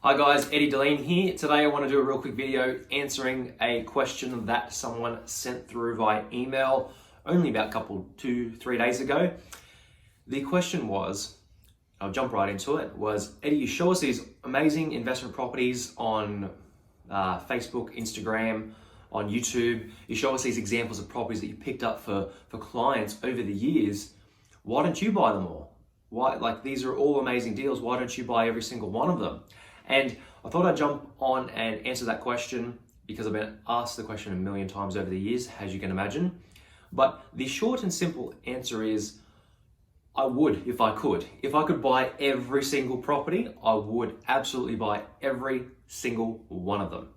Hi guys, Eddie Dilleen here. Today I want to do a real quick video answering a question that someone sent through via email only about 2-3 days ago. The question was, I'll jump right into it, was Eddie, you show us these amazing investment properties on Facebook, Instagram, on YouTube. You show us these examples of properties that you picked up for clients over the years. Why don't you buy them all? Why, like, these are all amazing deals. Why don't you buy every single one of them? And I thought I'd jump on and answer that question because I've been asked the question a million times over the years, as you can imagine. But the short and simple answer is, I would if I could. If I could buy every single property, I would absolutely buy every single one of them.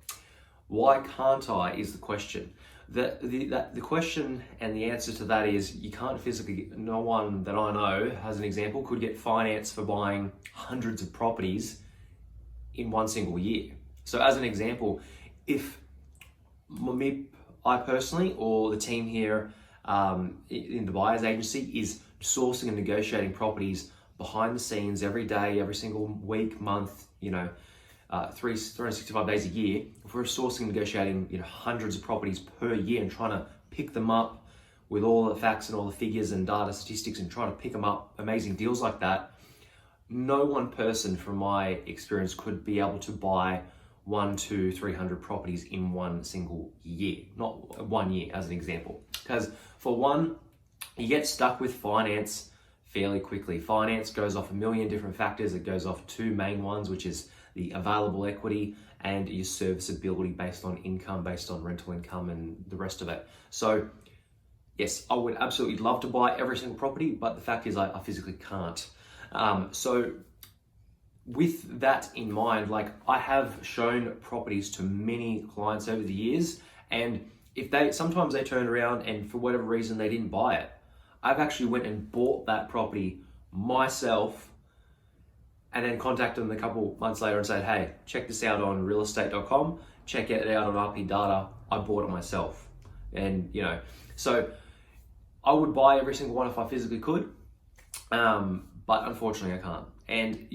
Why can't I is the question. The question and the answer to that is you can't physically, no one that I know, as an example, could get finance for buying hundreds of properties in one single year. So as an example, if I personally or the team here in the buyer's agency is sourcing and negotiating properties behind the scenes every day, every single week, month, 365 days a year, if we're sourcing and negotiating hundreds of properties per year and trying to pick them up with all the facts and all the figures and data statistics and trying to pick them up, amazing deals like that, no one person from my experience could be able to buy 100-300 properties in one single year, not 1 year as an example. Because for one, you get stuck with finance fairly quickly. Finance goes off a million different factors. It goes off two main ones, which is the available equity and your serviceability based on income, based on rental income and the rest of it. So yes, I would absolutely love to buy every single property, but the fact is I physically can't. So with that in mind, like, I have shown properties to many clients over the years, and if sometimes they turned around and for whatever reason they didn't buy it, I've actually went and bought that property myself and then contacted them a couple months later and said, hey, check this out on realestate.com, check it out on RP Data, I bought it myself. And so I would buy every single one if I physically could. But unfortunately I can't. And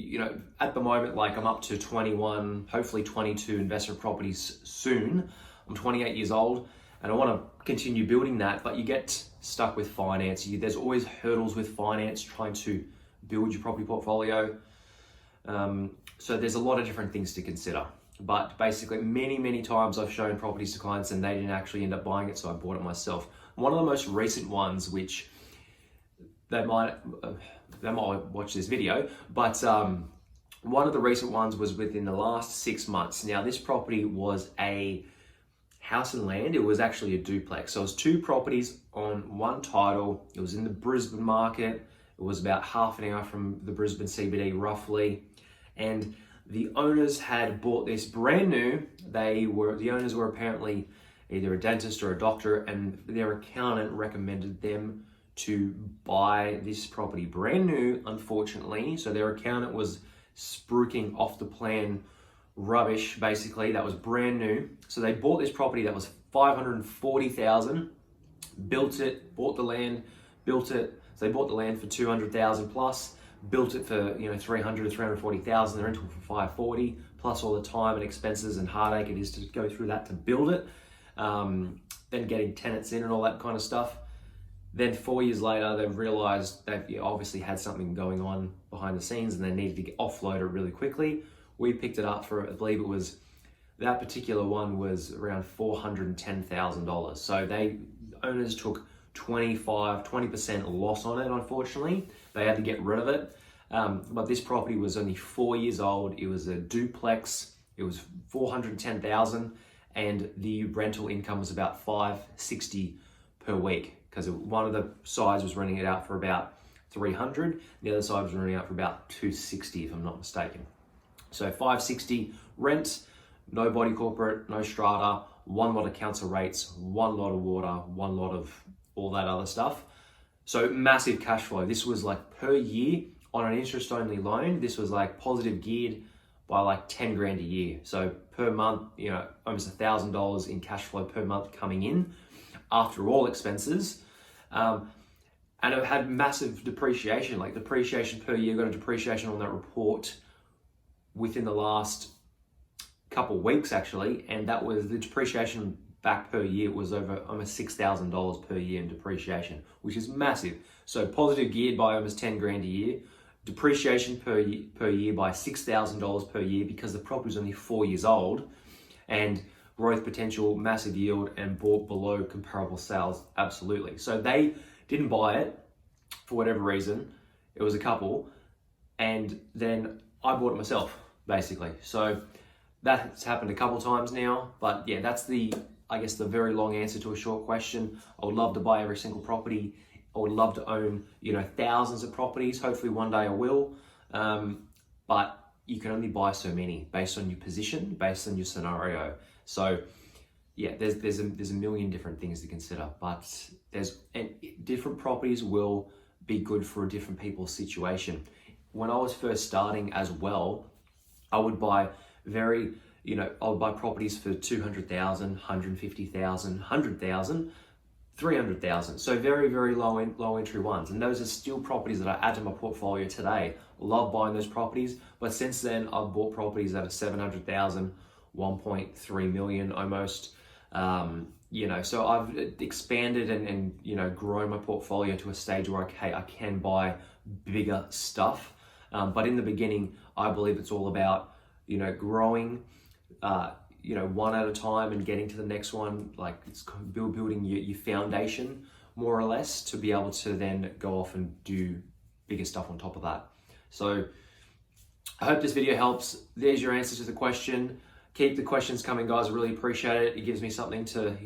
at the moment, like, I'm up to 21, hopefully 22 investment properties soon. I'm 28 years old and I want to continue building that, but you get stuck with finance. There's always hurdles with finance, trying to build your property portfolio. So there's a lot of different things to consider. But basically, many times I've shown properties to clients and they didn't actually end up buying it, so I bought it myself. One of the most recent ones, which they might watch this video, but one of the recent ones was within the last 6 months. Now, this property was a house and land. It was actually a duplex. So it was two properties on one title. It was in the Brisbane market. It was about half an hour from the Brisbane CBD roughly. And the owners had bought this brand new. The owners were apparently either a dentist or a doctor, and their accountant recommended them to buy this property brand new, unfortunately. So their accountant was spruiking off the plan rubbish, basically, that was brand new. So they bought this property that was $540,000, built it, bought the land, built it. So they bought the land for $200,000 plus, built it for $300,000 to $340,000, the rental for $540,000, plus all the time and expenses and heartache it is to go through that to build it, then getting tenants in and all that kind of stuff. Then 4 years later, they've realized they've obviously had something going on behind the scenes and they needed to offload it really quickly. We picked it up for, I believe it was, that particular one was around $410,000. So owners took 20% loss on it, unfortunately. They had to get rid of it. But this property was only 4 years old. It was a duplex. It was $410,000 and the rental income was about $560 per week, because one of the sides was renting it out for about $300, the other side was renting out for about $260, if I'm not mistaken. So $560 rent, no body corporate, no strata, one lot of council rates, one lot of water, one lot of all that other stuff. So massive cash flow. This was like per year on an interest only loan. This was like positive geared by like 10 grand a year. So per month, almost $1,000 in cash flow per month coming in after all expenses. And it had massive depreciation, like depreciation per year. Got a depreciation on that report within the last couple weeks actually, and that was the depreciation back per year was over almost $6,000 per year in depreciation, which is massive. So positive geared by almost 10 grand a year, depreciation per year by $6,000 per year because the property's only 4 years old, and growth potential, massive yield, and bought below comparable sales, absolutely. So they didn't buy it for whatever reason. It was a couple, and then I bought it myself, basically. So that's happened a couple times now, but yeah, that's I guess the very long answer to a short question. I would love to buy every single property. I would love to own, thousands of properties. Hopefully one day I will. But you can only buy so many based on your position, based on your scenario. So yeah, there's a million different things to consider, but different properties will be good for different people's situation. When I was first starting as well, I would buy I would buy properties for 200,000, 150,000, 100,000, 300,000. So very, very low entry ones. And those are still properties that I add to my portfolio today. Love buying those properties. But since then, I've bought properties that are 700,000, 1.3 million almost. So I've expanded and grown my portfolio to a stage where, okay, I can buy bigger stuff. But in the beginning, I believe it's all about, growing, one at a time and getting to the next one. Like it's building your foundation more or less to be able to then go off and do bigger stuff on top of that. So I hope this video helps. There's your answer to the question. Keep the questions coming, guys. I really appreciate it. It gives me something to,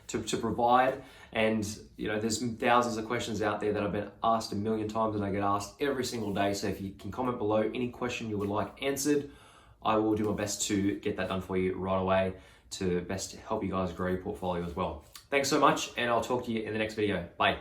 to provide. And, there's thousands of questions out there that I've been asked a million times and I get asked every single day. So if you can comment below any question you would like answered, I will do my best to get that done for you right away to best help you guys grow your portfolio as well. Thanks so much, and I'll talk to you in the next video. Bye.